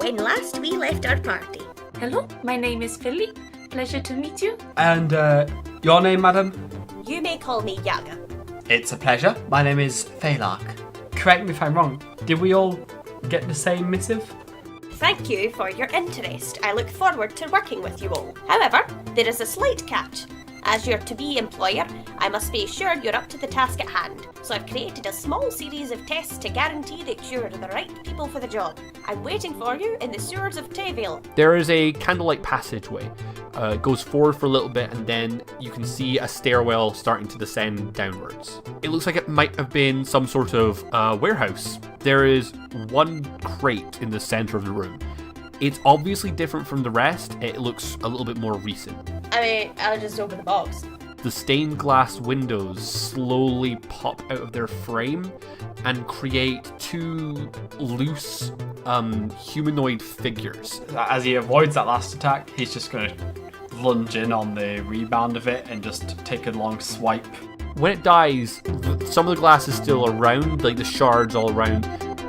when last we left our party. Hello, my name is Phillipe. Pleasure to meet you. And your name, madam? You may call me Yaga. It's a pleasure. My name is Philip. Correct me if I'm wrong. Did we all get the same missive? Thank you for your interest. I look forward to working with you all. However, there is a slight catch. As your to-be employer, I must be sure you're up to the task at hand. So I've created a small series of tests to guarantee that you're the right people for the job. I'm waiting for you in the sewers of Tayvale. There is a candlelight passageway. It goes forward for a little bit, and then you can see a stairwell starting to descend downwards. It looks like it might have been some sort of warehouse. There is one crate in the center of the room. It's obviously different from the rest. It looks a little bit more recent. I mean, I'll just open the box. The stained glass windows slowly pop out of their frame and create two loose humanoid figures. As he avoids that last attack, he's just going to lunge in on the rebound of it and just take a long swipe. When it dies, some of the glass is still around, like the shards all around,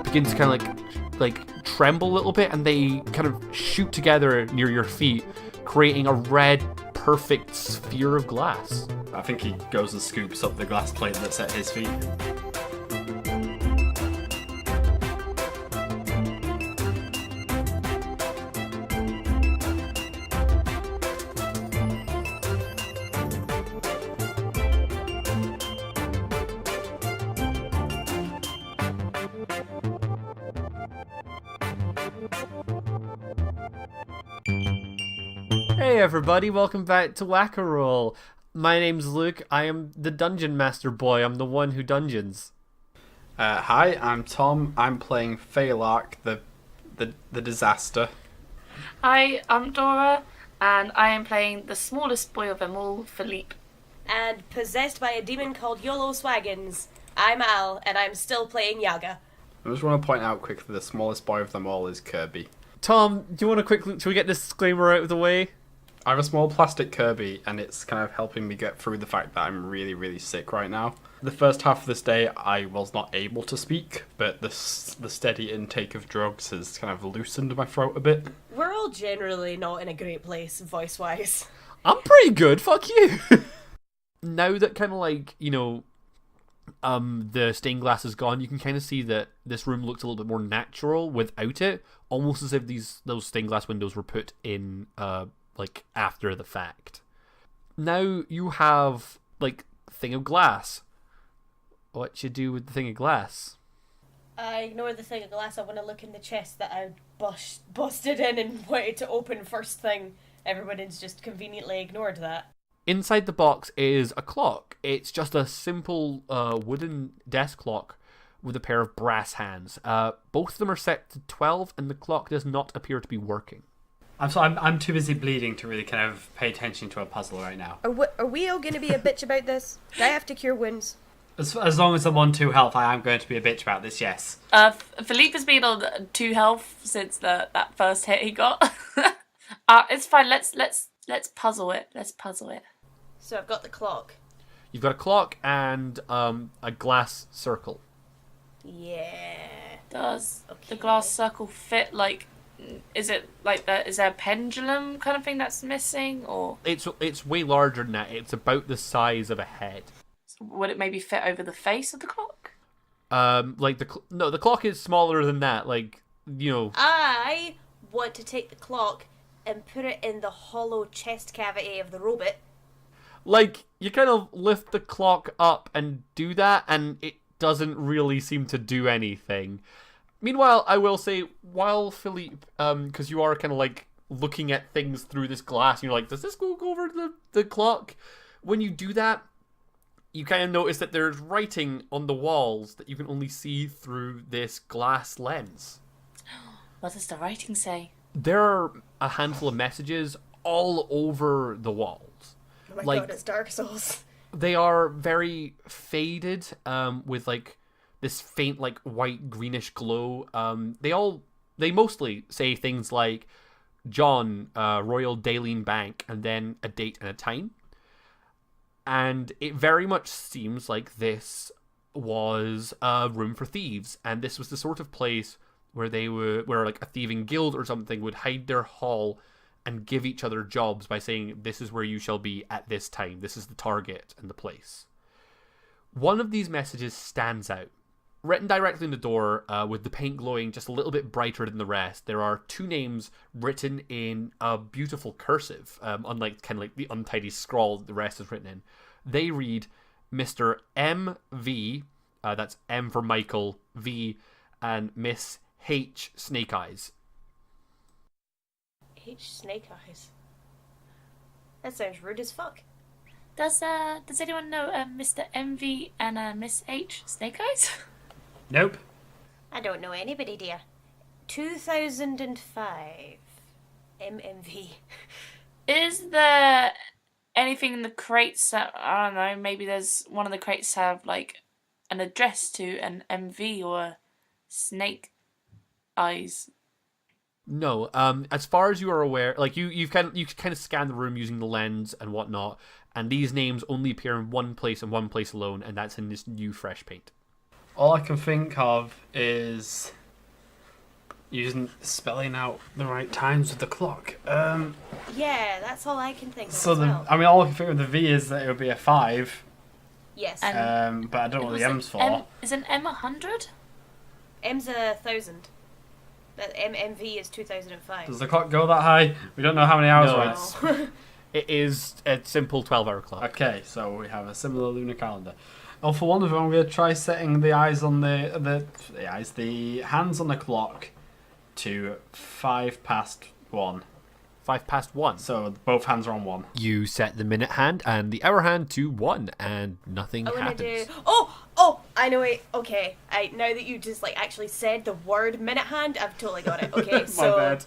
begin to kind of like tremble a little bit, and they kind of shoot together near your feet, creating a red, perfect sphere of glass. I think he goes and scoops up the glass plate that's at his feet. Hey everybody, welcome back to Whack-A-Roll. My name's Luke. I am the Dungeon Master Boy. I'm the one who dungeons. Hi, I'm Tom. I'm playing Phalark, the disaster. Hi, I'm Dora, and I am playing the smallest boy of them all, Phillipe. And possessed by a demon called Yolo Swaggins, I'm Al, and I'm still playing Yaga. I just want to point out quickly, the smallest boy of them all is Kirby. Tom, do you want to quickly... Should we get this disclaimer out of the way? I have a small plastic Kirby, and it's kind of helping me get through the fact that I'm really, really sick right now. The first half of this day, I was not able to speak, but the steady intake of drugs has kind of loosened my throat a bit. We're all generally not in a great place, voice-wise. I'm pretty good, fuck you! Now that kind of like, you know, the stained glass is gone, you can kind of see that this room looks a little bit more natural without it, almost as if those stained glass windows were put in, like, after the fact. Now you have, like, thing of glass. What you do with the thing of glass? I ignore the thing of glass. I want to look in the chest that I busted in and wanted to open first thing. Everyone's just conveniently ignored that. Inside the box is a clock. It's just a simple wooden desk clock with a pair of brass hands. Both of them are set to 12, and the clock does not appear to be working. I'm too busy bleeding to really kind of pay attention to a puzzle right now. Are we all going to be a bitch about this? Do I have to cure wounds? As long as I'm on 2 health, I am going to be a bitch about this, yes. Phillipe has been on 2 health since that first hit he got. It's fine. Let's puzzle it. Let's puzzle it. So I've got the clock. You've got a clock and a glass circle. Yeah. Does the glass circle fit, like, is it like that? Is there a pendulum kind of thing that's missing, or it's way larger than that. It's about the size of a head. so would it maybe fit over the face of the clock? Like the clock is smaller than that. Like, you know. I want to take the clock and put it in the hollow chest cavity of the robot. Like, you kind of lift the clock up and do that, and it doesn't really seem to do anything. Meanwhile, I will say, while Phillipe, because you are kind of like looking at things through this glass, and you're like, does this go over the clock? When you do that, you kind of notice that there's writing on the walls that you can only see through this glass lens. What does the writing say? There are a handful of messages all over the walls. Oh my god, it's Dark Souls. They are very faded, with like this faint, like, white greenish glow. They mostly say things like John, Royal Daleen Bank, and then a date and a time. And it very much seems like this was a room for thieves, and this was the sort of place where like a thieving guild or something would hide their haul and give each other jobs by saying, this is where you shall be at this time. This is the target and the place. One of these messages stands out. Written directly in the door, with the paint glowing just a little bit brighter than the rest, there are two names written in a beautiful cursive, unlike kind of like the untidy scrawl that the rest is written in. They read Mr. M.V., that's M for Michael, V, and Miss H. Snake Eyes. H Snake Eyes. That sounds rude as fuck. Does anyone know Mr. MV and Miss H Snake Eyes? Nope. I don't know anybody, dear. 2005. MMV. Is there anything in the crates that, I don't know, maybe there's one of the crates have like an address to an MV or a Snake Eyes? No, as far as you are aware, like you kind of scan the room using the lens and whatnot, and these names only appear in one place and one place alone, and that's in this new fresh paint. All I can think of is spelling out the right times with the clock. Yeah, that's all I can think of. So as well. all I can think of the V is that it would be a 5. Yes. But I don't know what the M's for. Is an M 100? M's 1,000. But MMV is 2005. Does the clock go that high? We don't know how many hours No, we're in. It is a simple 12-hour clock. Okay, so we have a similar lunar calendar. Oh, for one of them, I'm going to try setting the eyes on the hands on the clock to 1:05. 1:05. So both hands are on 1. You set the minute hand and the hour hand to 1, and nothing I want happens. to do. Oh! I know it. Okay. Now that you just like actually said the word minute hand, I've totally got it. Okay, so My bad.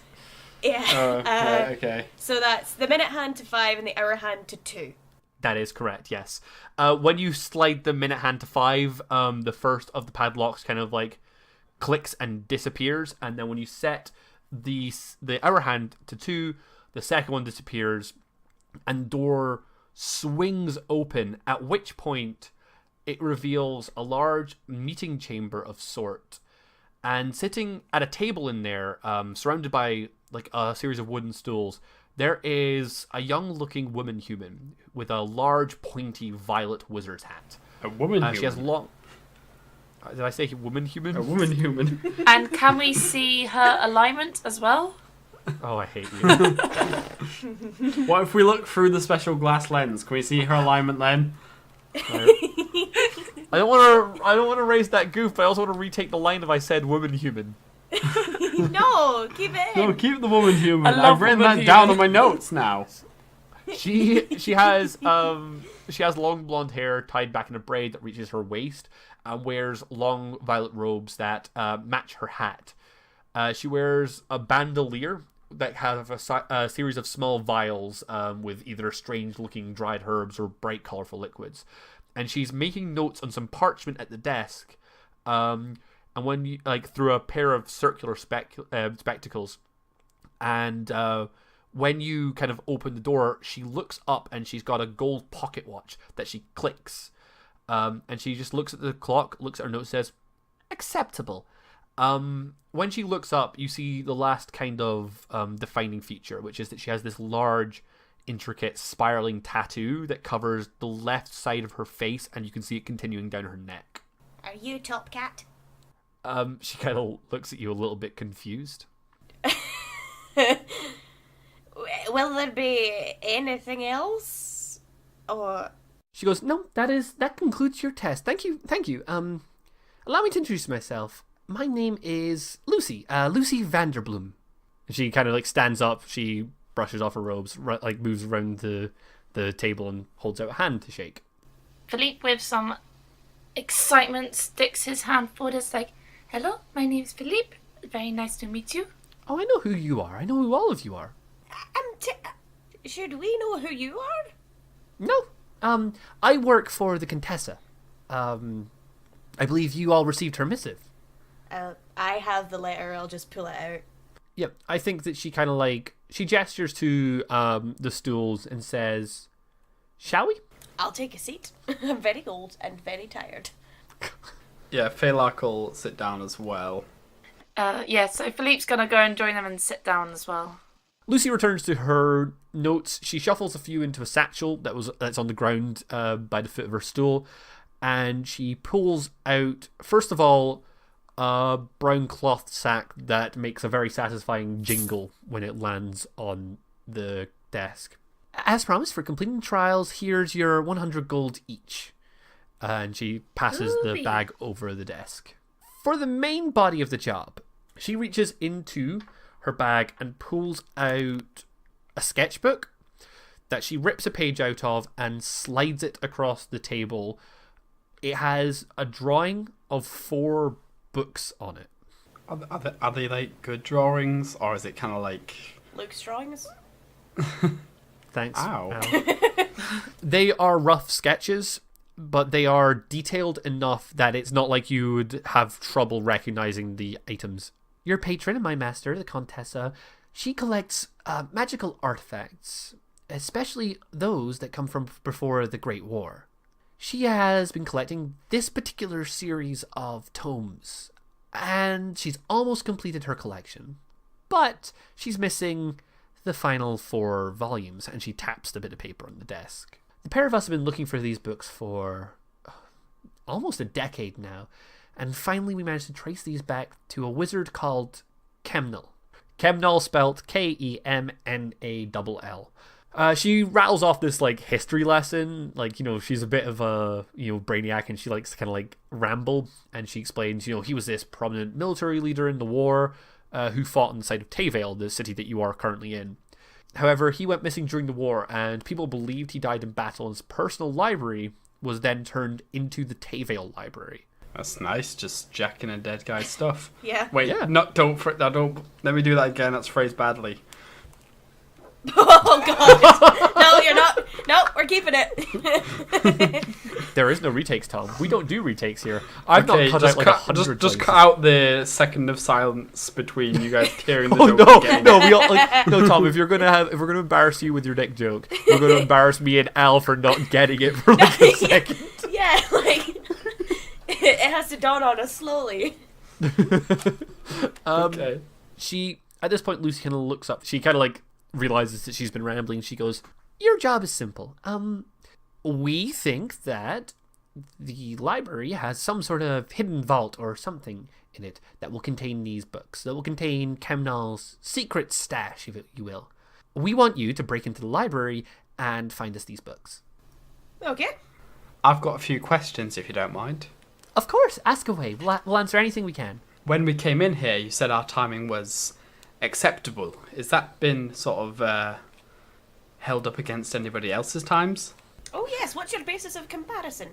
yeah. Okay. So that's the minute hand to 5 and the hour hand to 2. That is correct, yes. When you slide the minute hand to 5, the first of the padlocks kind of like clicks and disappears, and then when you set the hour hand to 2, the second one disappears, and the door swings open, at which point it reveals a large meeting chamber of sort. And sitting at a table in there, surrounded by like a series of wooden stools, there is a young-looking woman human with a large, pointy, violet wizard's hat. A woman human? She has long... Did I say woman human? A woman human. And can we see her alignment as well? Oh, I hate you. What if we look through the special glass lens? Can we see her alignment then? I don't want to raise that goof, but I also want to retake the line if I said woman human. No, keep it in. No, keep the woman human. I love I've written woman that down human. on my notes now. She has long blonde hair tied back in a braid that reaches her waist, and wears long violet robes that match her hat. She wears a bandolier that have a series of small vials with either strange-looking dried herbs or bright, colorful liquids, and she's making notes on some parchment at the desk. And when you through a pair of circular spectacles, and when you kind of open the door, she looks up and she's got a gold pocket watch that she clicks. And she just looks at the clock, looks at her note, says, "Acceptable." When she looks up, you see the last kind of defining feature, which is that she has this large, intricate, spiraling tattoo that covers the left side of her face, and you can see it continuing down her neck. Are you Top Cat? She kind of looks at you a little bit confused. Will there be anything else? Or She goes, "No, that concludes your test. Thank you. Allow me to introduce myself. My name is Lucy, Lucy Vanderbloom." And she kind of stands up, she brushes off her robes, moves around the table and holds out a hand to shake. Phillipe, with some excitement, sticks his hand forward. It's like, "Hello, my name's Phillipe. Very nice to meet you." "Oh, I know who you are. I know who all of you are." should we know who you are? "No. I work for the Contessa. I believe you all received her missive." I have the letter. I'll just pull it out. Yep, I think that she kind of she gestures to the stools and says, "Shall we?" I'll take a seat. I'm very old and very tired. Yeah, Phelark will sit down as well. Yeah, so Philippe's gonna go and join them and sit down as well. Lucy returns to her notes. She shuffles a few into a satchel that's on the ground by the foot of her stool, and she pulls out, first of all, a brown cloth sack that makes a very satisfying jingle when it lands on the desk. As promised, for completing trials, here's your 100 gold each. And she passes the bag over the desk. For the main body of the job, she reaches into her bag and pulls out a sketchbook that she rips a page out of and slides it across the table. It has a drawing of 4 books on it. Are they like good drawings, or is it kind of like Luke's drawings? Thanks. Ow. Al. They are rough sketches, but they are detailed enough that it's not like you would have trouble recognizing the items. Your patron and my master, the Contessa, she collects magical artifacts, especially those that come from before the Great War. She has been collecting this particular series of tomes, and she's almost completed her collection. But she's missing the final 4 volumes, and she taps the bit of paper on the desk. The pair of us have been looking for these books for almost a decade now, and finally we managed to trace these back to a wizard called Kemnal. Kemnal spelt Kemnall. She rattles off this like history lesson, like, you know, she's a bit of a, you know, brainiac, and she likes to kind of like ramble, and she explains, you know, he was this prominent military leader in the war who fought on the side of Tayvale, the city that you are currently in. However, he went missing during the war, and people believed he died in battle, and his personal library was then turned into the Tayvale Library. That's nice, just jacking a dead guy's stuff. Yeah. Wait, Yeah. don't. Let me do that again. That's phrased badly. Oh god! No, you're not. No, we're keeping it. There is no retakes, Tom. We don't do retakes here. I've Okay, not cut just out like cut, 100 just places. cut out the second of silence between you guys hearing the Oh joke no, and getting no, it. we all no, Tom. If we're gonna embarrass you with your dick joke, we're gonna embarrass me and Al for not getting it for like a second. Yeah, like it has to dawn on us slowly. Okay. She, at this point, Lucy kind of looks up. She kind of like realizes that she's been rambling. She goes, "Your job is simple. We think that the library has some sort of hidden vault or something in it that will contain these books, that will contain Kemnal's secret stash, if you will. We want you to break into the library and find us these books." Okay. I've got a few questions, if you don't mind. Of course, ask away. We'll answer anything we can. When we came in here, you said our timing was acceptable. Has that been sort of held up against anybody else's times? Oh yes. What's your basis of comparison?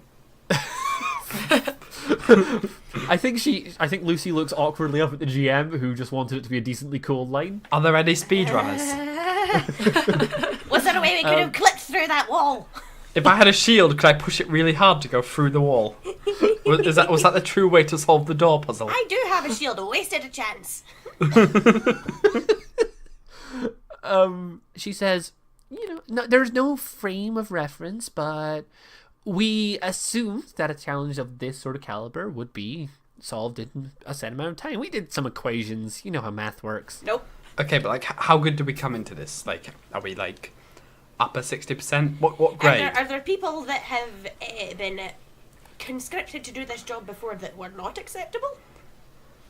I think Lucy looks awkwardly up at the GM, who just wanted it to be a decently cool line. Are there any speedrunners? Was there a way we could have clipped through that wall? If I had a shield, could I push it really hard to go through the wall? Was that the true way to solve the door puzzle? I do have a shield. Wasted a chance. She says, no, there's no frame of reference, but we assumed that a challenge of this sort of caliber would be solved in a set amount of time. We did some equations. You know how math works. Nope. Okay, but like, how good do we come into this? Like, are we like upper 60%? What grade? Are there people that have been conscripted to do this job before that were not acceptable?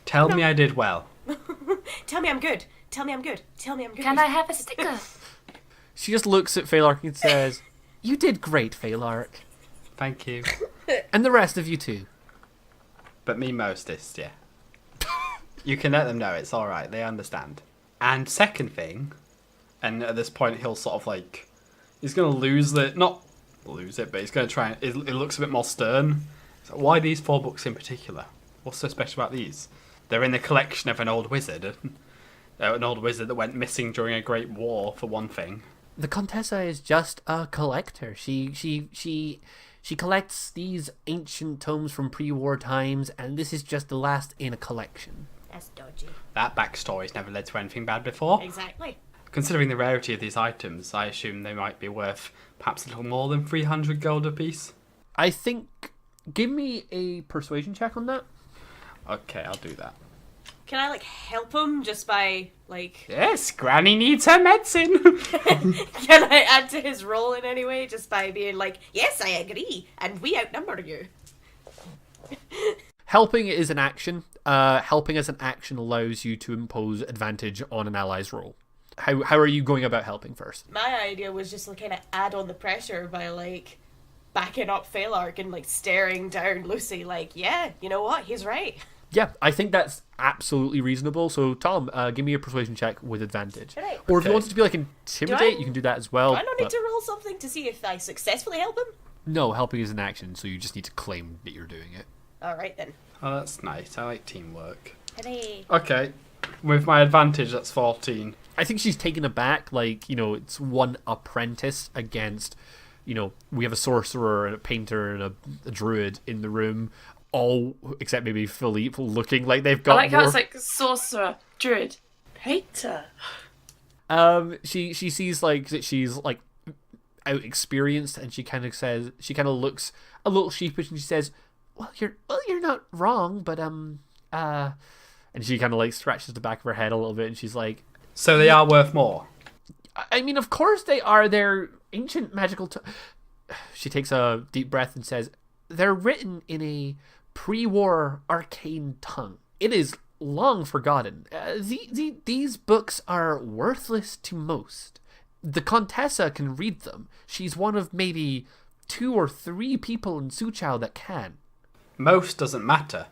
Tell me I did well. Tell me I'm good. Tell me I'm good. Tell me I'm good. Can I have a sticker? She just looks at Phalark and says, "You did great, Phalark. Thank you. And the rest of you too." But me mostest, yeah. You can let them know, it's alright, they understand. And second thing, and at this point he'll sort of like, he's going to not lose it, but he's going to try and, it looks a bit more stern. So why these 4 books in particular? What's so special about these? They're in the collection of an old wizard. An old wizard that went missing during a great war, for one thing. The Contessa is just a collector. She collects these ancient tomes from pre-war times, and this is just the last in a collection. That's dodgy. That backstory's never led to anything bad before. Exactly. Considering the rarity of these items, I assume they might be worth perhaps a little more than 300 gold apiece. I think... Give me a persuasion check on that. Okay, I'll do that. Can I, like, help him just by, like... Yes, Granny needs her medicine. Can I add to his role in any way just by being like, yes, I agree, and we outnumber you? Helping is an action. Helping as an action allows you to impose advantage on an ally's roll. How are you going about helping first? My idea was just to kind of add on the pressure by, like, backing up Phillipe and, like, staring down Lucy like, yeah, you know what, he's right. Yeah, I think that's absolutely reasonable. So, Tom, give me a persuasion check with advantage. Right. Or if you Okay. want it to be like intimidate, you can do that as well. Do I not need but- to roll something to see if I successfully help him? No, helping is an action, so you just need to claim that you're doing it. Alright then. Oh, that's nice. I like teamwork. Hooray. Okay, with my advantage, that's 14. I think she's taken aback, like, you know, it's one apprentice against, you know, we have a sorcerer and a painter and a druid in the room, all except maybe Phillipe looking like they've I got like more. how it's like sorcerer, druid, painter. She sees like that she's like out experienced, and she kind of looks a little sheepish, and she says, well, you're not wrong, but and she kind of like scratches the back of her head a little bit, and she's like, So they are worth more. I mean, of course they are. They're ancient magical. She takes a deep breath and says, they're written in a pre-war arcane tongue. It is long forgotten. These books are worthless to most. The Contessa can read them. She's one of maybe 2 or 3 people in Suchao that can. Most doesn't matter.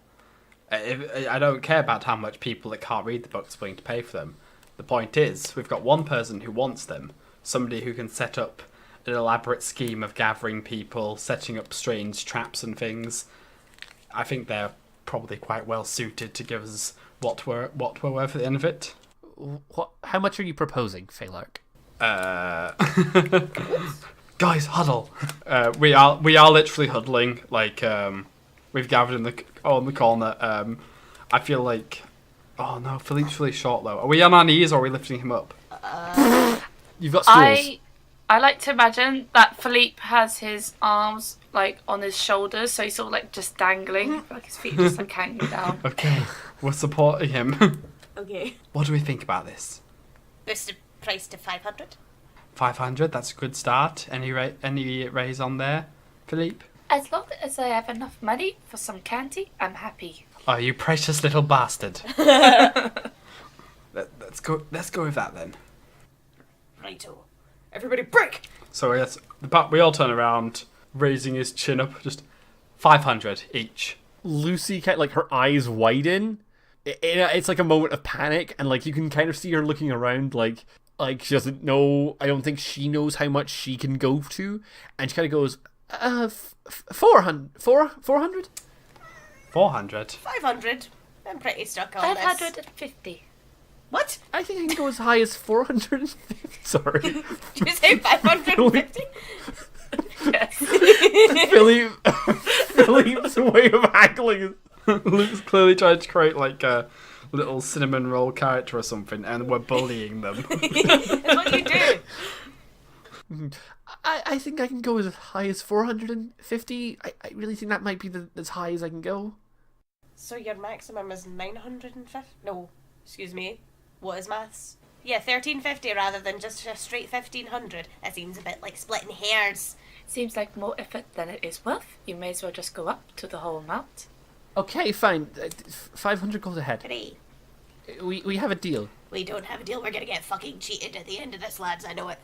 I don't care about how much people that can't read the books are willing to pay for them. The point is, we've got one person who wants them. Somebody who can set up an elaborate scheme of gathering people, setting up strange traps and things. I think they're probably quite well suited to give us what we're worth at the end of it. How much are you proposing, Phillipe? Guys, huddle. We are literally huddling. Like we've gathered in the corner. I feel like, oh no, Philippe's really short though. Are we on our knees or are we lifting him up? You've got stools. I like to imagine that Phillipe has his arms like on his shoulders, so he's sort of like just dangling, like his feet just like hanging down. Okay, we're supporting him. Okay. What do we think about this? Boost the price to 500. 500. That's a good start. Any raise on there, Phillipe? As long as I have enough money for some candy, I'm happy. Oh, you precious little bastard. Let's go with that then. Righto. Everybody break! So yes, we all turn around, raising his chin up, just 500 each. Lucy, kind of, like, her eyes widen. It's like a moment of panic, and like you can kind of see her looking around, like she doesn't know. I don't think she knows how much she can go to, and she kind of goes, 400. 400? 400. 500. I'm pretty stuck on this. 550. What? I think I can go as high as 450. Sorry, Did you say 550? Yes. Philippe's way of haggling is. Luke's clearly trying to create like a little cinnamon roll character or something, and we're bullying them. That's what you do. I think I can go as high as 450. I really think that might be as high as I can go. So your maximum is 950? No, excuse me. What is maths? Yeah, 1350 rather than just a straight 1500. That seems a bit like splitting hairs. Seems like more effort than it is worth. You may as well just go up to the whole amount. Okay, fine. 500 goes ahead. Hooray. We have a deal. We don't have a deal. We're gonna get fucking cheated at the end of this, lads. I know it.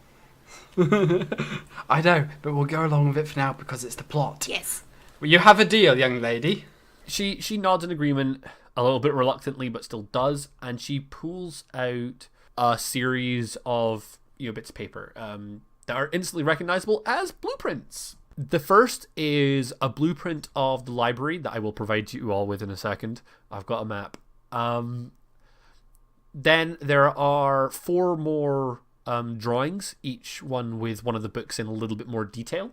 I know, but we'll go along with it for now because it's the plot. Yes. Well, you have a deal, young lady. She nods in agreement, a little bit reluctantly, but still does, and she pulls out a series of bits of paper that are instantly recognizable as blueprints. The first is a blueprint of the library that I will provide you all with in a second. I've got a map. Then there are 4 more drawings, each one with one of the books in a little bit more detail.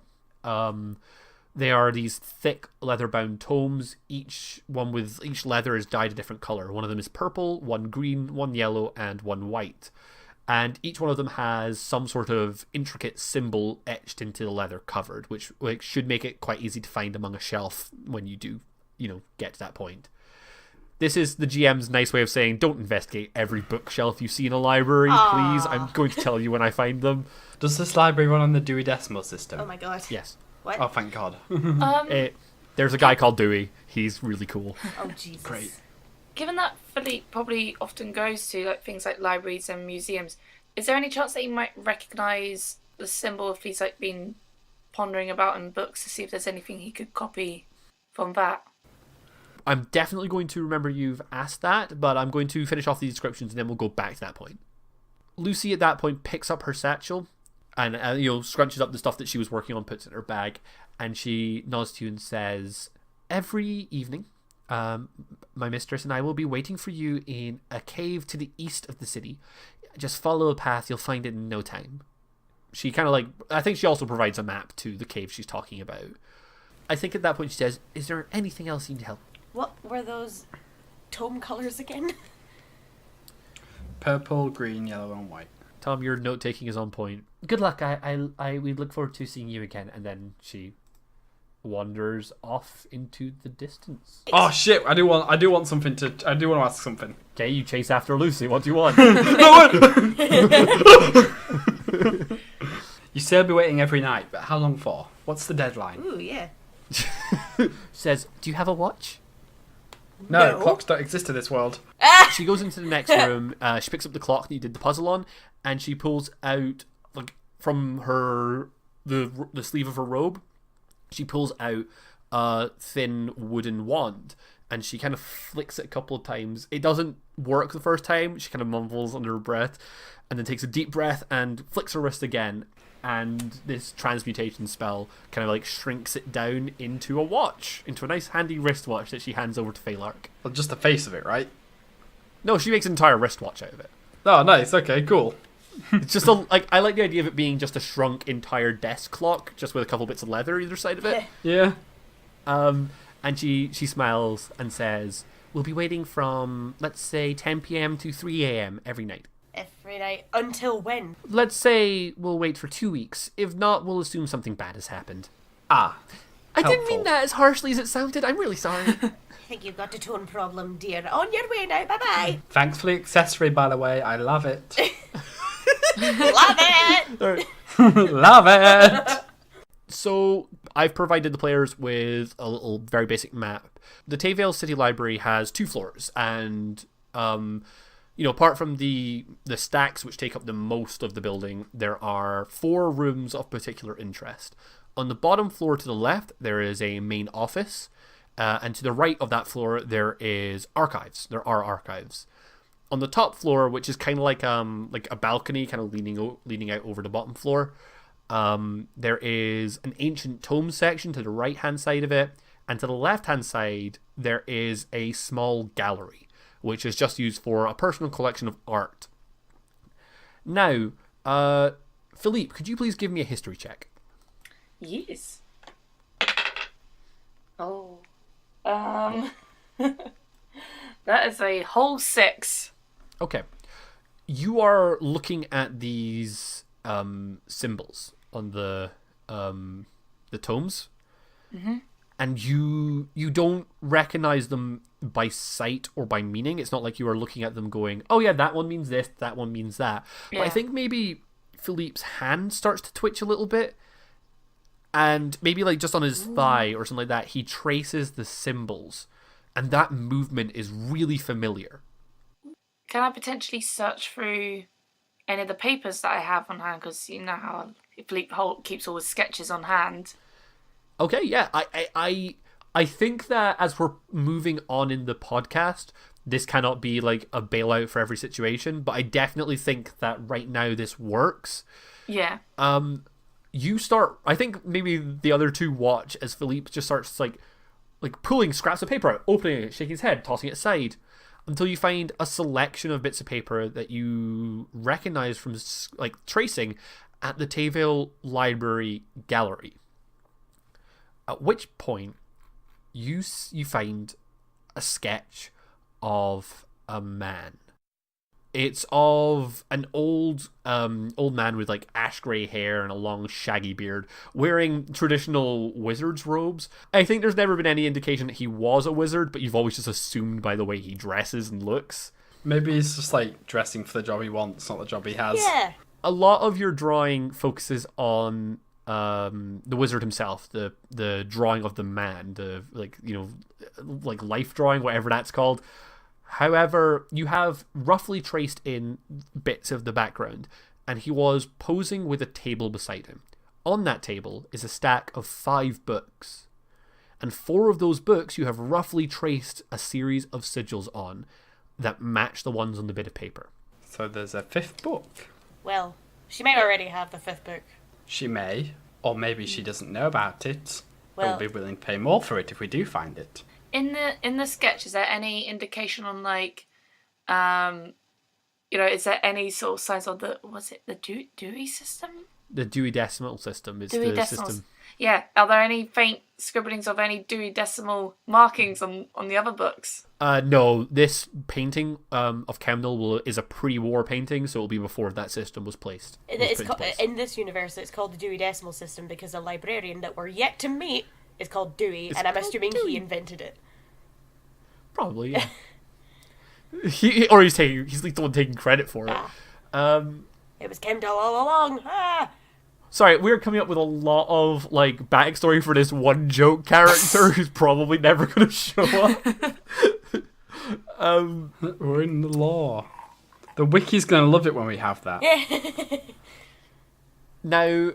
They are these thick leather-bound tomes. Each leather is dyed a different color. One of them is purple, one green, one yellow, and one white. And each one of them has some sort of intricate symbol etched into the leather covered, which should make it quite easy to find among a shelf when you do, get to that point. This is the GM's nice way of saying, don't investigate every bookshelf you see in a library, Aw. please. I'm going to tell you when I find them. Does this library run on the Dewey Decimal System? Oh my god. Yes. What? Oh, thank God. There's a guy called Dewey. He's really cool. Oh Jesus. Great. Given that Philippe probably often goes to like things like libraries and museums, is there any chance that he might recognise the symbol if he's like been pondering about in books to see if there's anything he could copy from that? I'm definitely going to remember you've asked that, but I'm going to finish off these descriptions and then we'll go back to that point. Lucy at that point picks up her satchel and scrunches up the stuff that she was working on, puts it in her bag, and she nods to you and says, every evening, my mistress and I will be waiting for you in a cave to the east of the city. Just follow a path, you'll find it in no time. She kind of I think she also provides a map to the cave she's talking about. I think at that point she says, is there anything else you need help? What were those tome colours again? Purple, green, yellow, and white. Tom, your note taking is on point. Good luck. We look forward to seeing you again. And then she wanders off into the distance. Oh shit! I do want to ask something. Okay, you chase after Lucy. What do you want? You say I'll be waiting every night, but how long for? What's the deadline? Ooh, yeah. Says, do you have a watch? No, No. clocks don't exist in this world. She goes into the next room. She picks up the clock that you did the puzzle on, and she pulls out from her the sleeve of her robe. She pulls out a thin wooden wand, and she kind of flicks it a couple of times. It doesn't work the first time. She kind of mumbles under her breath, and then takes a deep breath and flicks her wrist again. And this transmutation spell kind of shrinks it down into a watch, into a nice handy wristwatch that she hands over to Phalark. Well, just the face of it, right? No, she makes an entire wristwatch out of it. Oh, nice. Okay, cool. It's just I like the idea of it being just a shrunk entire desk clock, just with a couple bits of leather either side of it. Yeah. And she smiles and says, we'll be waiting from, let's say, 10 p.m. to 3 a.m. every night. Every night. Until when? Let's say we'll wait for 2 weeks. If not, we'll assume something bad has happened. Ah. I didn't Helpful. mean that as harshly as it sounded. I'm really sorry. I think you've got a tone problem, dear. On your way now. Bye-bye. Thanks for the accessory, by the way. I love it. Love it! Love it! So I've provided the players with a little very basic map. The Tayvale City Library has 2 floors, and apart from the stacks which take up the most of the building, there are 4 rooms of particular interest. On the bottom floor to the left, there is a main office, and to the right of that floor, there is archives. There are archives. On the top floor, which is kind of like a balcony, kind of leaning out over the bottom floor, there is an ancient tome section to the right-hand side of it, and to the left-hand side, there is a small gallery, which is just used for a personal collection of art. Now, Philippe, could you please give me a history check? Yes. Oh. That is a whole 6. Okay. You are looking at these symbols on the tomes, and you don't recognize them by sight or by meaning. It's not like you are looking at them going, oh yeah, that one means this, that one means that. Yeah. But I think maybe Philippe's hand starts to twitch a little bit, and maybe just on his thigh or something like that, he traces the symbols, and that movement is really familiar. Can I potentially search through any of the papers that I have on hand? Because you know how Philippe Holt keeps all his sketches on hand. Okay, yeah. I think that as we're moving on in the podcast, this cannot be a bailout for every situation, but I definitely think that right now this works. Yeah. You start, I think maybe the other 2 watch as Philippe just starts pulling scraps of paper out, opening it, shaking his head, tossing it aside, until you find a selection of bits of paper that you recognize from tracing at the Tayvale Library Gallery. At which point you find a sketch of a man. It's of an old man with like ash grey hair and a long shaggy beard, wearing traditional wizard's robes. I think there's never been any indication that he was a wizard, but you've always just assumed by the way he dresses and looks. Maybe he's just like dressing for the job he wants, not the job he has. Yeah. A lot of your drawing focuses on the wizard himself, the drawing of the man, the like life drawing, whatever that's called. However, you have roughly traced in bits of the background, and he was posing with a table beside him. On that table is a stack of 5 books, and 4 of those books you have roughly traced a series of sigils on that match the ones on the bit of paper. So there's a 5th book. Well, she might already have the 5th book. She may, or maybe she doesn't know about it. Well, We'll be willing to pay more for it if we do find it. In the sketch, is there any indication on like, is there any sort of signs of the Dewey system? The Dewey Decimal System is Dewey the Decimals. system. Yeah. Are there any faint scribblings of any Dewey Decimal markings on the other books? No, this painting of Kemnel is a pre-war painting, so it'll be before that system was placed. In this universe, it's called the Dewey Decimal System because a librarian that we're yet to meet is called Dewey, and I'm assuming he invented it. Probably, yeah. He's like the one taking credit for it. It was Kendall all along. Sorry, we're coming up with a lot of like backstory for this one joke character who's probably never going to show up. We're in the law. The wiki's going to love it when we have that. Now,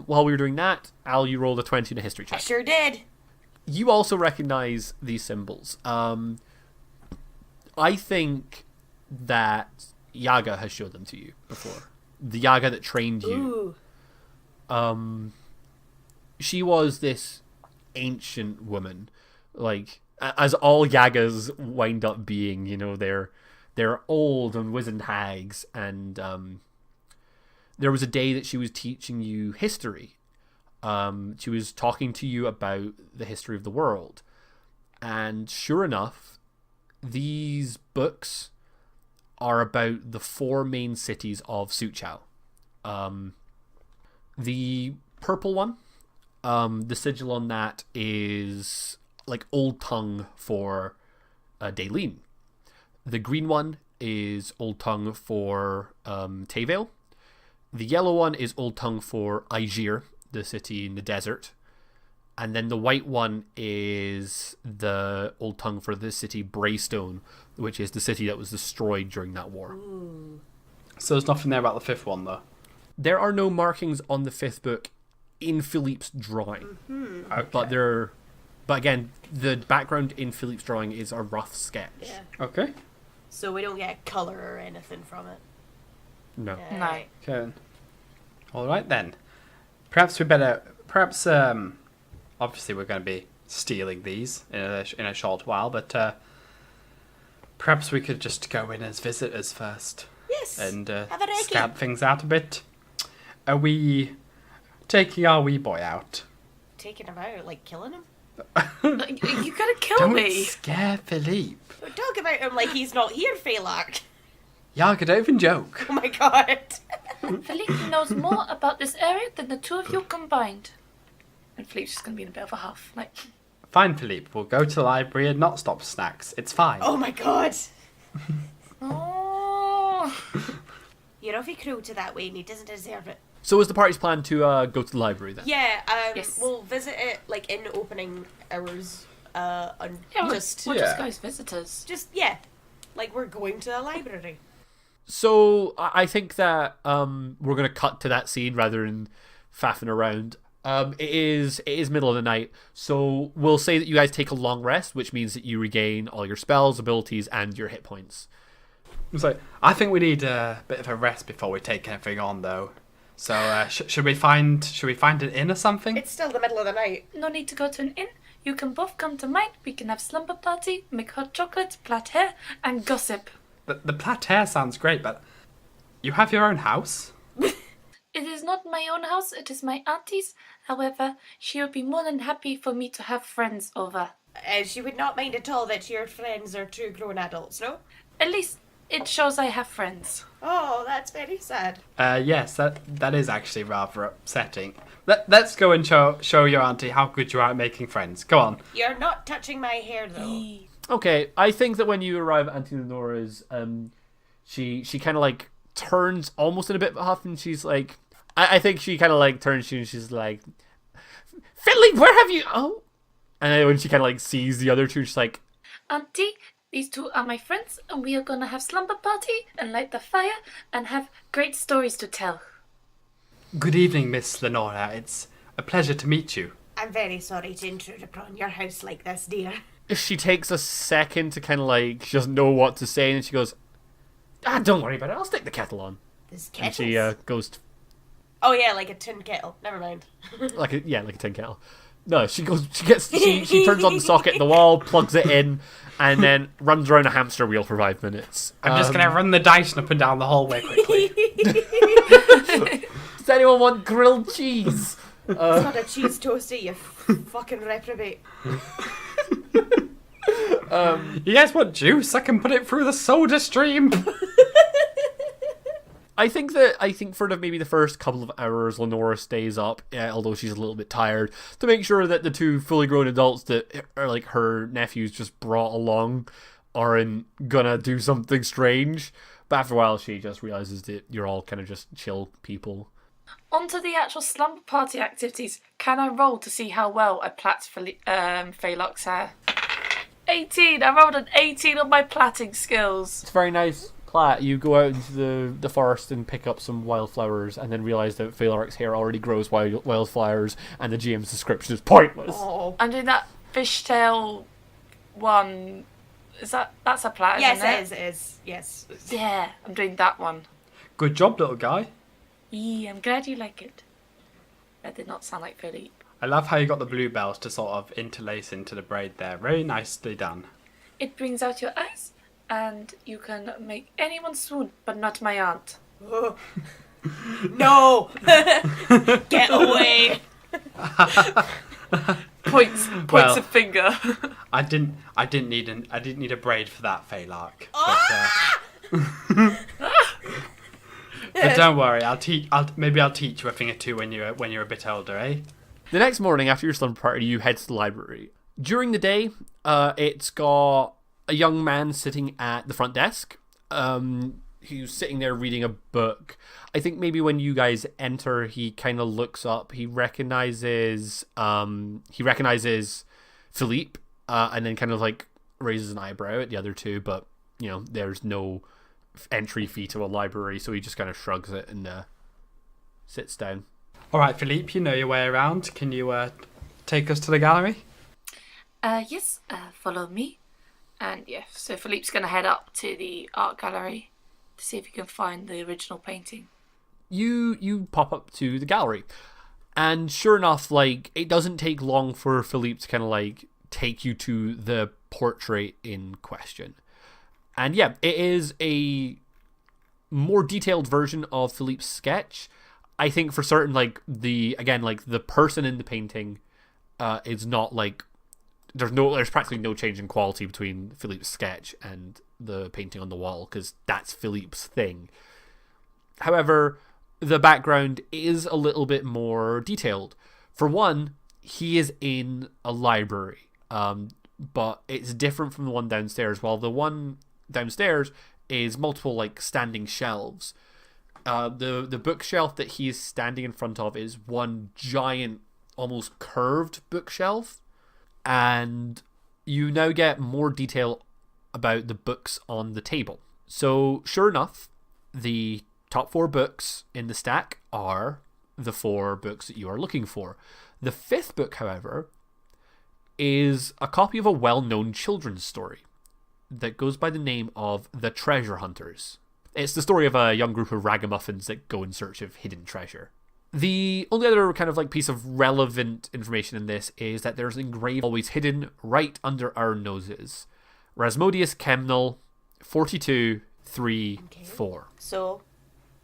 while we were doing that, Al, you rolled a 20 in a history I check. sure did. You also recognize these symbols. I think that Yaga has showed them to you before. The Yaga that trained you. Ooh. She was this ancient woman, like as all Yagas wind up being. They're old and wizened hags, and there was a day that she was teaching you history. She was talking to you about the history of the world, and sure enough, these books are about the 4 main cities of Suchao. The purple one, the sigil on that is like Old Tongue for Daylene. The green one is Old Tongue for Tayvale. The yellow one is Old Tongue for Aegir, the city in the desert. And then the white one is the Old Tongue for the city Braystone, which is the city that was destroyed during that war. Ooh. So there's nothing there about the 5th one, though. There are no markings on the 5th book in Philippe's drawing. Mm-hmm. Okay. But again, the background in Philippe's drawing is a rough sketch. Yeah. Okay. So we don't get colour or anything from it. No. No. Okay. All right then. Perhaps obviously we're going to be stealing these in a short while, but perhaps we could just go in as visitors first. Yes. And Have a recce. scout things out a bit. Are we taking our wee boy out? Taking him out, like killing him? You gotta kill Don't me. scare Philippe. Don't talk about him like he's not here, Phelark. Yaga, don't even joke. Oh my god. Philippe knows more about this area than the 2 of you combined. And Philippe's just gonna be in a bit of a huff. Like, Fine, Philippe. We'll go to the library and not stop snacks. It's fine. Oh my god. oh. You're awfully cruel to that Wayne. He doesn't deserve it. So is the party's plan to go to the library then? Yeah, Yes. we'll visit it like in opening hours. And Yeah, we'll just just go as visitors. like we're going to the library. So I think that we're going to cut to that scene rather than faffing around. It is middle of the night, so we'll say that you guys take a long rest, which means that you regain all your spells, abilities, and your hit points. So I think we need a bit of a rest before we take anything on, though. So should we find an inn or something? It's still the middle of the night. No need to go to an inn. You can both come to mine. We can have slumber party, make hot chocolate, plait hair, and gossip. The plait hair sounds great, but you have your own house? It is not my own house, it is my auntie's. However, she would be more than happy for me to have friends over. She would not mind at all that your friends are 2 grown adults, no? At least It shows I have friends. Oh, that's very sad. Yes, that is actually rather upsetting. Let's go and show your auntie how good you are at making friends. Go on. You're not touching my hair, though. Okay, I think that when you arrive at Auntie Lenora's, she kind of like turns almost in a bit of a huff, and she's like, I think she kind of like turns to you and she's like, Phillipe, where have you? Oh, and then when she kind of like sees the other two, she's like, Auntie, these two are my friends, and we are gonna have slumber party and light the fire and have great stories to tell. Good evening, Miss Lenora. It's a pleasure to meet you. I'm very sorry to intrude upon your house like this, dear. she takes a second to kind of like, she doesn't know what to say, and she goes, don't worry about it, I'll stick the kettle on. This And kettle. she goes, Oh yeah, like a tin kettle. Never mind. like a tin kettle. No, she turns on the socket in the wall, plugs it in, and then runs around a hamster wheel for 5 minutes. I'm just going to run the Dyson up and down the hallway quickly. Does anyone want grilled cheese? It's not a cheese toasty, you fucking reprobate. You guys want juice? I can put it through the soda stream. I think for maybe the first couple of hours, Lenora stays up, although she's a little bit tired, to make sure that the two fully grown adults that are like her nephews just brought along aren't gonna do something strange. But after a while, she just realizes that you're all kind of just chill people. On to the actual slumber party activities. Can I roll to see how well I plait Phelox's hair? 18! I rolled an 18 on my plaiting skills. It's very nice. Plat, you go out into the forest and pick up some wildflowers, and then realize that Phelaric's hair already grows wildflowers, and the GM's description is pointless. Oh. I'm doing that fishtail one. That's a plait, isn't it? Yes, it is. Yes. Yeah, I'm doing that one. Good job, little guy. Yeah, I'm glad you like it. That did not sound like Phillipe. I love how you got the bluebells to sort of interlace into the braid there. Very nicely done. It brings out your eyes, and you can make anyone swoon, but not my aunt. Oh. No! Get away! Points Well, of finger. I didn't need a braid for that, Phelarc. But don't worry, I'll teach you a thing or two when you're a bit older, eh? The next morning, after your slumber party, you head to the library. During the day, it's got a young man sitting at the front desk, who's sitting there reading a book. I think maybe when you guys enter, he kind of looks up. He recognizes Phillipe, and then kind of like raises an eyebrow at the other two. But there's no entry fee to a library, so he just kind of shrugs it and sits down. All right, Phillipe, you know your way around. Can you take us to the gallery? Yes, follow me. And yeah, so Philippe's going to head up to the art gallery to see if he can find the original painting. You pop up to the gallery, and sure enough, like, it doesn't take long for Phillipe to kind of like take you to the portrait in question. And yeah, it is a more detailed version of Philippe's sketch. I think for certain, like, the person in the painting is not like, there's practically no change in quality between Philippe's sketch and the painting on the wall, because that's Philippe's thing. However, the background is a little bit more detailed. For one, he is in a library, but it's different from the one downstairs. While the one downstairs is multiple like standing shelves, the bookshelf that he is standing in front of is one giant, almost curved bookshelf. And you now get more detail about the books on the table. So, sure enough, the top 4 books in the stack are the 4 books that you are looking for. The 5th book, however, is a copy of a well-known children's story that goes by the name of The Treasure Hunters. It's the story of a young group of ragamuffins that go in search of hidden treasure. The only other kind of like piece of relevant information in this is that there's an engraving always hidden right under our noses. Rasmodius Chemnal 4234. So,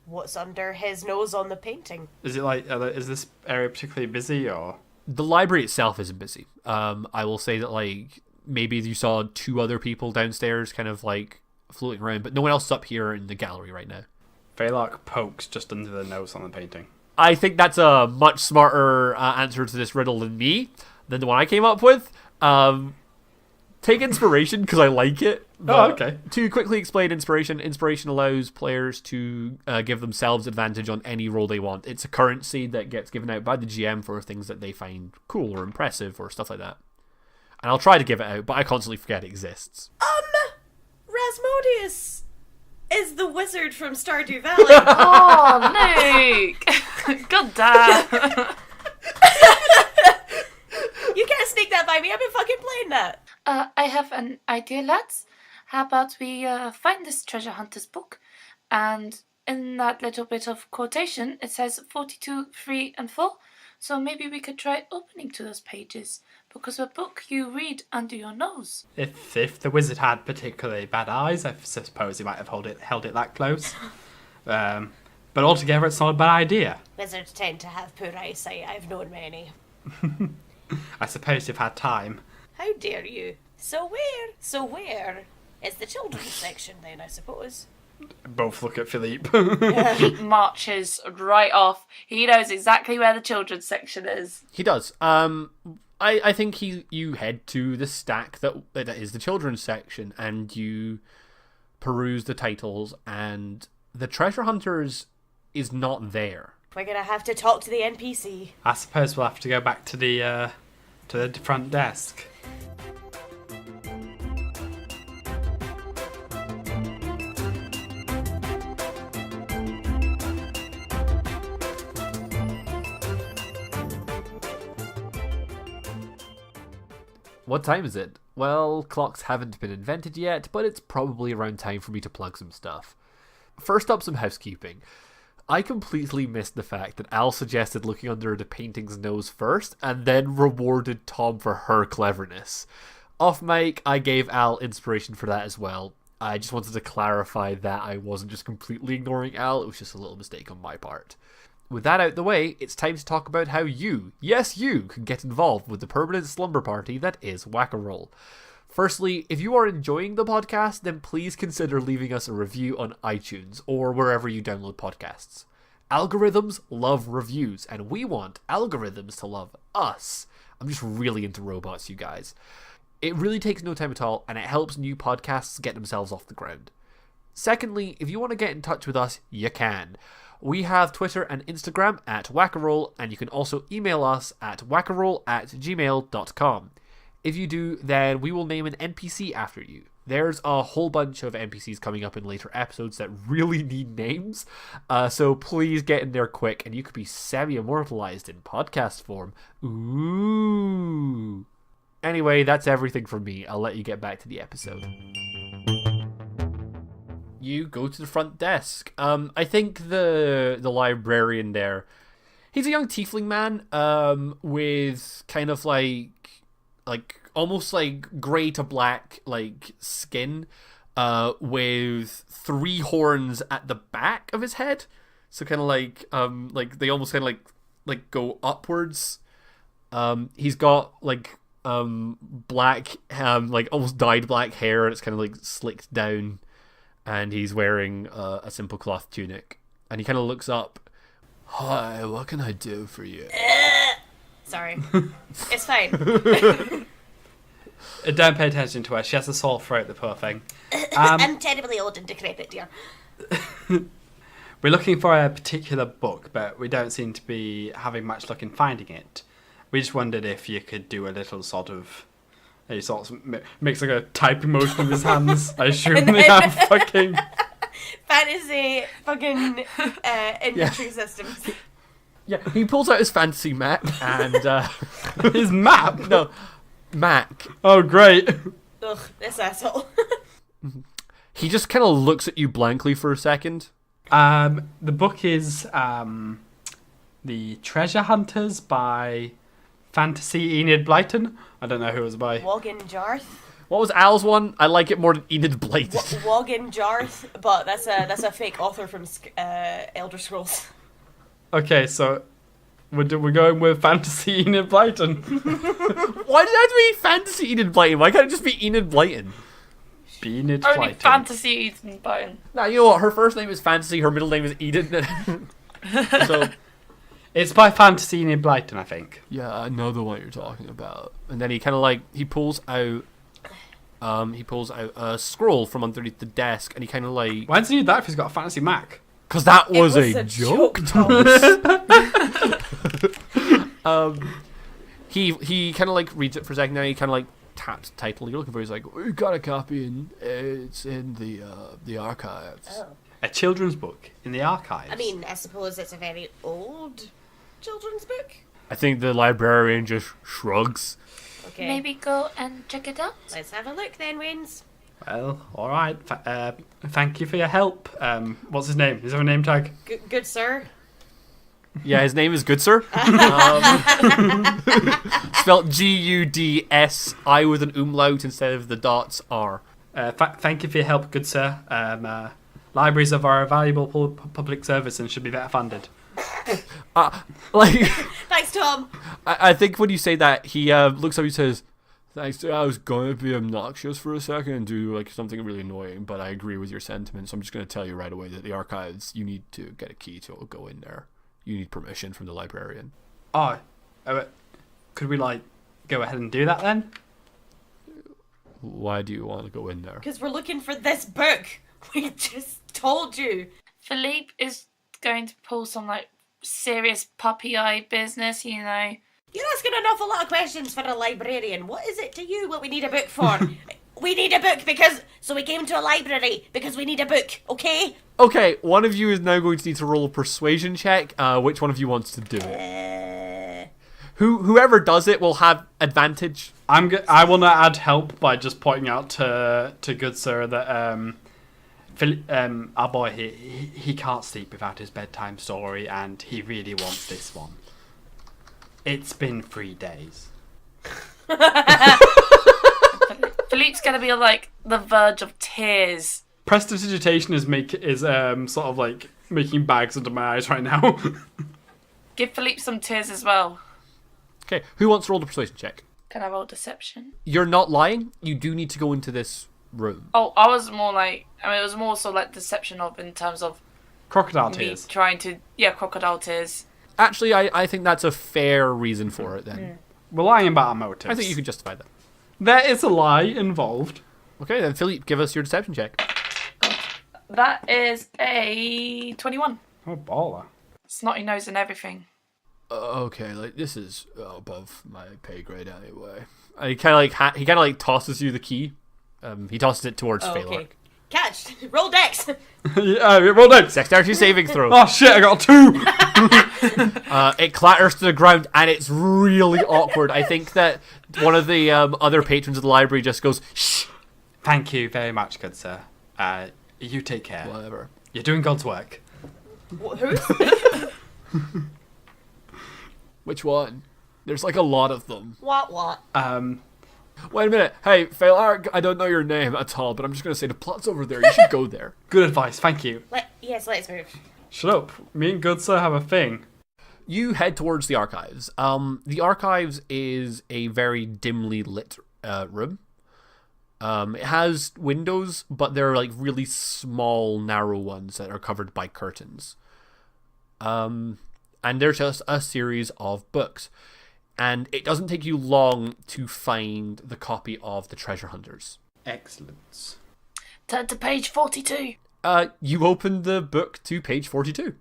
what's under his nose on the painting? Is it like, is this area particularly busy, or? The library itself isn't busy. I will say that like maybe you saw 2 other people downstairs kind of like floating around, but no one else is up here in the gallery right now. Veylark pokes just under the nose on the painting. I think that's a much smarter answer to this riddle than the one I came up with. Take inspiration because I like it. Oh, okay. To quickly explain inspiration allows players to give themselves advantage on any roll they want. It's a currency that gets given out by the GM for things that they find cool or impressive or stuff like that. And I'll try to give it out, but I constantly forget it exists. Rasmodius is the wizard from Stardew Valley. Oh, Luke! God damn. You can't sneak that by me. I've been fucking playing that. I have an idea, lads. How about we find this treasure hunter's book, and in that little bit of quotation, it says 42, 3, and 4. So maybe we could try opening to those pages, because a book you read under your nose. If the wizard had particularly bad eyes, I suppose he might have held it that close. But altogether, it's not a bad idea. Wizards tend to have poor eyesight. I've known many. I suppose you've had time. How dare you? So where is the children's section then, I suppose? Both look at Phillipe. He marches right off. He knows exactly where the children's section is. He does. I think you head to the stack that is the children's section, and you peruse the titles, and the treasure hunters is not there. We're gonna have to talk to the NPC. I suppose we'll have to go back to the front desk. What time is it? Well, clocks haven't been invented yet, but it's probably around time for me to plug some stuff. First up, some housekeeping. I completely missed the fact that Al suggested looking under the painting's nose first, and then rewarded Tom for her cleverness. Off mic, I gave Al inspiration for that as well. I just wanted to clarify that I wasn't just completely ignoring Al, it was just a little mistake on my part. With that out the way, it's time to talk about how you, yes you, can get involved with the permanent slumber party that is Whack-A-Roll. Firstly, if you are enjoying the podcast, then please consider leaving us a review on iTunes or wherever you download podcasts. Algorithms love reviews, and we want algorithms to love us. I'm just really into robots, you guys. It really takes no time at all, and it helps new podcasts get themselves off the ground. Secondly, if you want to get in touch with us, you can. We have Twitter and Instagram at Whack-A-Roll, and you can also email us at whackaroll@gmail.com. If you do, then we will name an NPC after you. There's a whole bunch of NPCs coming up in later episodes that really need names, so please get in there quick, and you could be semi-immortalized in podcast form. Ooh. Anyway, that's everything from me. I'll let you get back to the episode. You go to the front desk. I think the librarian there, he's a young tiefling man, with kind of like almost like grey to black like skin, with 3 horns at the back of his head. So kind of like they almost kind of like go upwards. He's got like black like almost dyed black hair, and it's kind of like slicked down. And he's wearing a simple cloth tunic. And he kind of looks up. Hi, what can I do for you? Sorry. It's fine. Don't pay attention to her. She has a sore throat, the poor thing. I'm terribly old and decrepit, dear. We're looking for a particular book, but we don't seem to be having much luck in finding it. We just wondered if you could do a little sort of... He sort of makes like a typing motion with his hands. I assume they have fucking... Fantasy fucking inventory systems. Yeah, he pulls out his fantasy map and... His map? No, Mac. Oh, great. Ugh, this asshole. He just kind of looks at you blankly for a second. The book is The Treasure Hunters by Fantasy Enid Blyton. I don't know who it was by. Wogan Jarth. What was Al's one? I like it more than Enid Blyton. Wogan Jarth, but that's a fake author from Elder Scrolls. Okay, so we're going with Fantasy Enid Blyton. Why does it have to be Fantasy Enid Blyton? Why can't it just be Enid Blyton? Enid Only Flighton. fantasy Eden Bone. Now, you know what? Her first name is Fantasy, her middle name is Eden. So, It's by Fantasy Enid Blyton, I think. yeah, I know the one you're talking about. And then he kind of like, he pulls out a scroll from underneath the desk, and he kind of like... Why does he need that if he's got a Fantasy Mac? Because that It was a joke, Thomas. He kind of like reads it for a second, then he kind of like taps the title you're looking for. He's like, "We got a copy, and it's in the archives." Oh. A children's book in the archives. I mean, I suppose it's a very old children's book. I think the librarian just shrugs. Okay. Maybe go and check it out. Let's have a look then, Waynes. Well, all right. Thank you for your help. What's his name? Is there a name tag? Good sir. Yeah, his name is Good Sir. Spelled Gudsi with an umlaut instead of the dots R. Thank you for your help, good sir. Libraries are a valuable public service and should be better funded. Like, Thanks, Tom. I think when you say that, he looks up and says, "Thanks, I was going to be obnoxious for a second and do like something really annoying, but I agree with your sentiments. So I'm just going to tell you right away that the archives, you need to get a key to go in there. You need permission from the librarian." Oh, could we go ahead and do that then? Why do you want to go in there? Because we're looking for this book. We just told you. Phillipe is going to pull some serious puppy eye business, you know. You're asking an awful lot of questions for a librarian. What is it to you what we need a book for? We need a book so we came to a library because we need a book, okay? Okay, one of you is now going to need to roll a persuasion check. Which one of you wants to do it? Whoever does it will have advantage. I want to add help by just pointing out to good sir that our boy he can't sleep without his bedtime story, and he really wants this one. It's been 3 days. Philippe's gonna be on the verge of tears. Prestidigitation is sort of making bags under my eyes right now. Give Philippe some tears as well. Okay, who wants to roll the persuasion check? Can I roll deception? You're not lying. You do need to go into this room. Oh, I was more it was more so deception in terms of Crocodile me tears. trying to, crocodile tears. Actually, I think that's a fair reason for it then. We're lying about our motives. I think you can justify that. There is a lie involved. Okay, then Philippe, give us your deception check. That is a 21. Oh, baller. Snotty nose and everything. Okay, this is above my pay grade anyway. He kind of tosses you the key. He tosses it towards Phalork. Okay. Catch. Roll dex. Yeah, roll down. Dexterity saving throw. Oh shit, I got a 2! It clatters to the ground and it's really awkward. I think that one of the other patrons of the library just goes, "Shh." Thank you very much, good sir. You take care. Whatever. You're doing God's work. Who? Which one? There's a lot of them. What? Wait a minute. Hey, Phalork, I don't know your name at all, but I'm just going to say the plot's over there. You should go there. Good advice, thank you. Yes, let's move. Shut up. Me and good sir have a thing. You head towards the archives. The archives is a very dimly lit room. It has windows, but they're really small, narrow ones that are covered by curtains. And there's just a series of books. And it doesn't take you long to find the copy of The Treasure Hunters. Excellent. Turn to page 42. You open the book to page 42.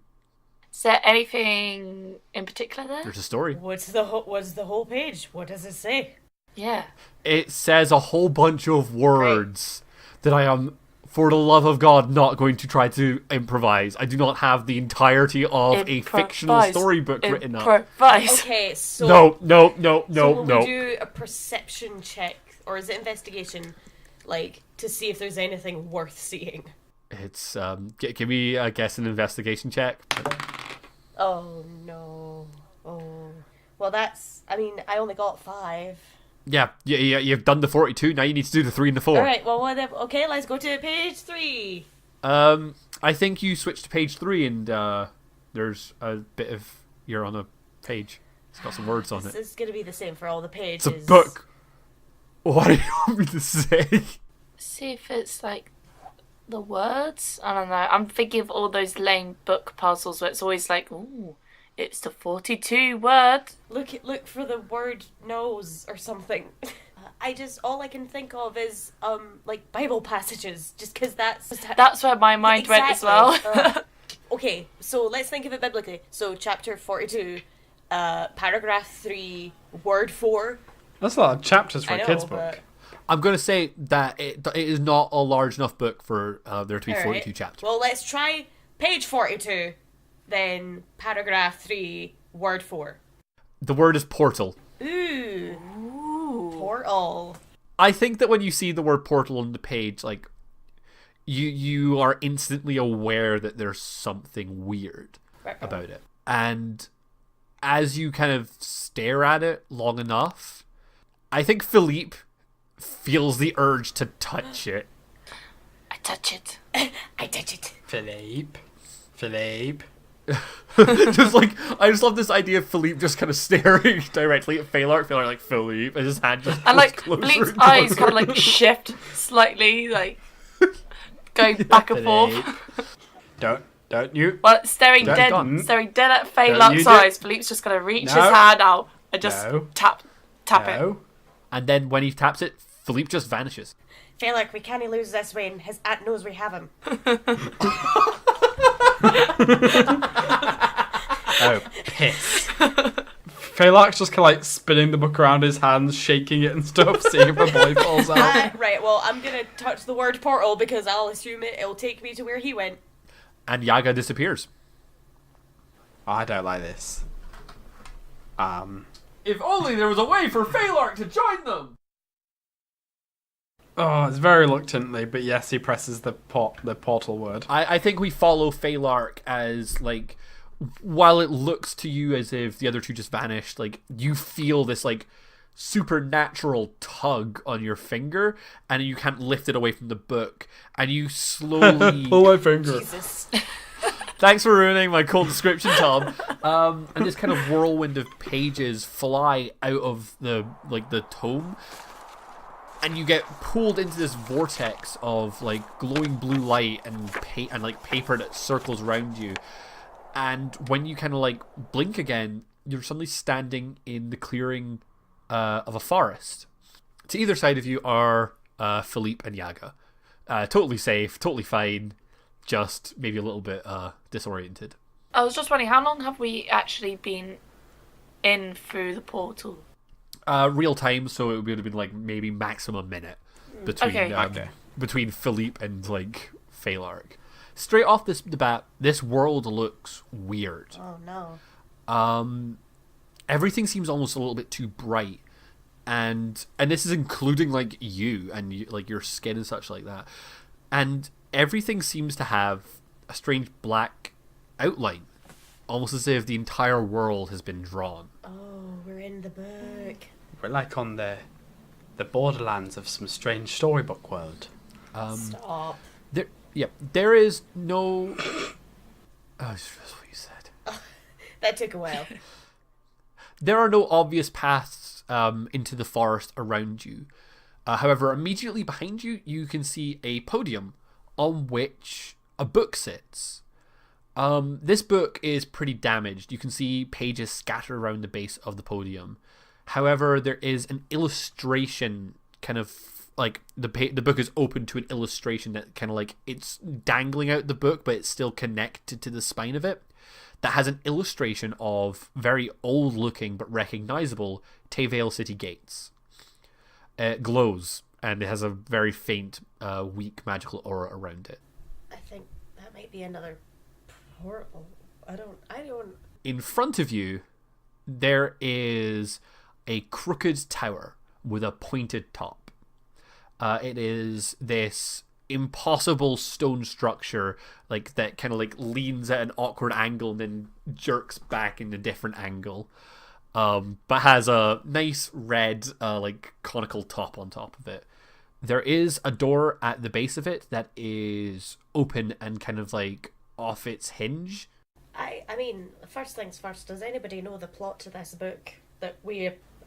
Is there anything in particular there? There's a story. What's the whole page? What does it say? Yeah. It says a whole bunch of words that I am, for the love of God, not going to try to improvise. I do not have the entirety of a fictional storybook written up. Okay, so... No. So will we do a perception check, or is it investigation, to see if there's anything worth seeing? It's, give me, I guess, an investigation check. Oh, no. Oh. Well, I only got 5. Yeah, you've done the 42, now you need to do the 3 and the 4. Alright, well, whatever. Okay, let's go to page 3. I think you switch to page 3 and, there's a bit of... You're on a page. It's got some words on This it. is going to be the same for all the pages. It's a book. What do you want me to say? see if it's like the words. I don't know. I'm thinking of all those lame book puzzles where it's always like, ooh, it's the 42 word. Look for the word nose or something. All I can think of is like Bible passages, just because That's where my mind went as well. Okay, so let's think of it biblically. So chapter 42, paragraph 3, word 4. That's a lot of chapters for I a know, kid's but- book. I'm going to say that it is not a large enough book for there to be 42 Alright. chapters. Well, let's try page 42, then paragraph 3, word 4. The word is portal. Ooh. Portal. I think that when you see the word portal on the page, like, you are instantly aware that there's something weird about it. And as you kind of stare at it long enough, I think Phillipe feels the urge to touch it. I touch it. I touch it. Phillipe. Just like, I just love this idea of Phillipe just kind of staring directly at Phillipe like Phillipe, and his hand just And like closer Philippe's and eyes closer. kind of like shift slightly, like going back and forth. Don't you? Well, staring Don't- dead don't. at Don't Philippe's you do- eyes. Philippe's just gonna reach his No. hand out and just No. tap it. No. And then when he taps it, Phillipe just vanishes. Feel like we can't lose this when his aunt knows we have him. Oh, piss. Phalark's just kind of like spinning the book around his hands, shaking it and stuff, seeing if a boy falls out. Right, well, I'm gonna touch the word portal because I'll assume it'll take me to where he went. And Yaga disappears. I don't like this. If only there was a way for Phalark to join them! Oh, it's very reluctantly, but yes, he presses the portal word. I think we follow Phalark as, like, while it looks to you as if the other two just vanished, like, you feel this, like, supernatural tug on your finger, and you can't lift it away from the book, and you slowly... Pull my finger. Jesus. Thanks for ruining my cool description, Tom. And this kind of whirlwind of pages fly out of the tome, and you get pulled into this vortex of like glowing blue light and paper that circles around you. And when you kind of like blink again, you're suddenly standing in the clearing of a forest. To either side of you are Phillipe and Yaga. Totally safe, totally fine. Just maybe a little bit disoriented. I was just wondering, how long have we actually been in through the portal? Real time, so it would have been like maybe maximum a minute between Okay. between Phillipe and like Phalark. Straight off the bat, this world looks weird. Oh no. Everything seems almost a little bit too bright, and this is including like you and like your skin and such like that, and everything seems to have a strange black outline, almost as if the entire world has been drawn. Oh, we're in the book. We're like on the borderlands of some strange storybook world. Stop. There is no... Oh, that's what you said. That took a while. There are no obvious paths into the forest around you. However, immediately behind you, you can see a podium on which a book sits. This book is pretty damaged. You can see pages scattered around the base of the podium. However, there is an illustration, kind of like the book is open to an illustration that kind of like it's dangling out the book, but it's still connected to the spine of it. That has an illustration of very old looking but recognizable Tayvale city gates. It glows and it has a very faint, weak magical aura around it. I think that might be another portal. I don't. In front of you, there is a crooked tower with a pointed top. It is this impossible stone structure like that kind of like leans at an awkward angle and then jerks back in a different angle, but has a nice red like conical top on top of it. There is a door at the base of it that is open and kind of like off its hinge. I mean, first things first. Does anybody know the plot to this book that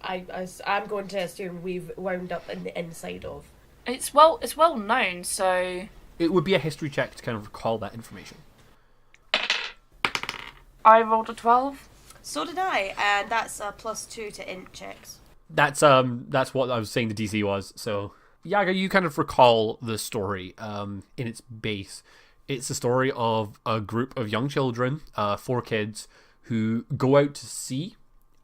I'm going to assume we've wound up in the inside of? It's well known, so It would be a history check to kind of recall that information. I rolled a 12. So did I, and that's a +2 to int checks. That's what I was saying the DC was. So Yaga, you kind of recall the story in its base. It's the story of a group of young children, 4 kids, who go out to sea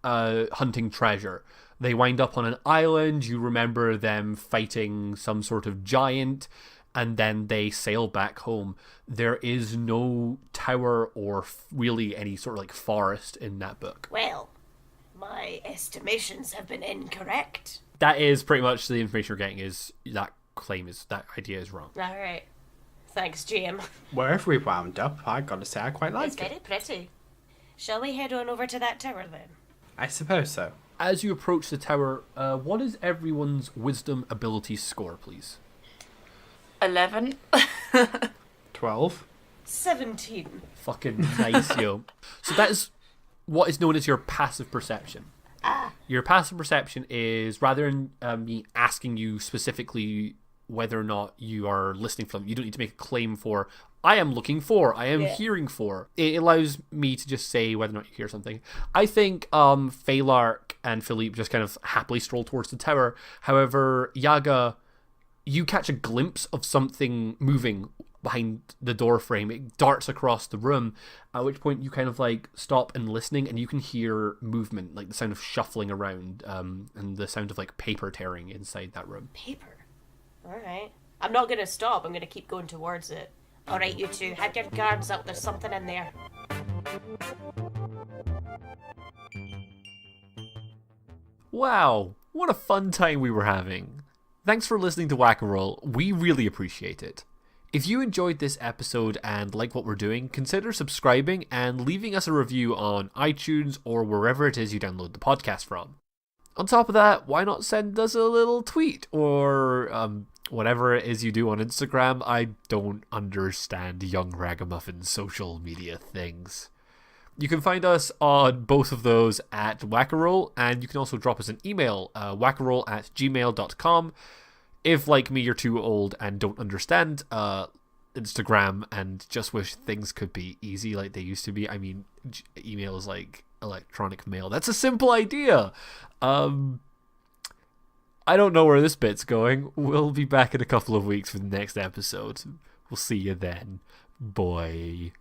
hunting treasure. They wind up on an island. You remember them fighting some sort of giant, and then they sail back home. There is no tower or really any sort of like forest in that book. Well, my estimations have been incorrect. That is pretty much the information you're getting. Is that idea is wrong. Alright. Thanks, GM. Wherever we wound up, I gotta say I quite like It's very pretty. Shall we head on over to that tower then? I suppose so. As you approach the tower, what is everyone's wisdom ability score, please? 11. 12. 17. Fucking nice, yo. So that is what is known as your passive perception. Your passive perception is, rather than me asking you specifically whether or not you are listening for them, you don't need to make a claim for, I am looking for, I am hearing for. It allows me to just say whether or not you hear something. I think Phalark and Philippe just kind of happily stroll towards the tower. However, Yaga, you catch a glimpse of something moving behind the door frame. It darts across the room, at which point you kind of like stop and listening, and you can hear movement, like the sound of shuffling around, and the sound of like paper tearing inside that room. Paper. Alright. I'm not gonna stop, I'm gonna keep going towards it. Alright, you two, have your guards up, there's something in there. Wow, what a fun time we were having. Thanks for listening to Whack-A-Roll, we really appreciate it. If you enjoyed this episode and like what we're doing, consider subscribing and leaving us a review on iTunes or wherever it is you download the podcast from. On top of that, why not send us a little tweet or whatever it is you do on Instagram? I don't understand young ragamuffin social media things. You can find us on both of those at Whack-A-Roll, and you can also drop us an email, whackaroll@gmail.com. If, like me, you're too old and don't understand Instagram and just wish things could be easy like they used to be. I mean, email is like electronic mail. That's a simple idea. I don't know where this bit's going. We'll be back in a couple of weeks for the next episode. We'll see you then. Boy.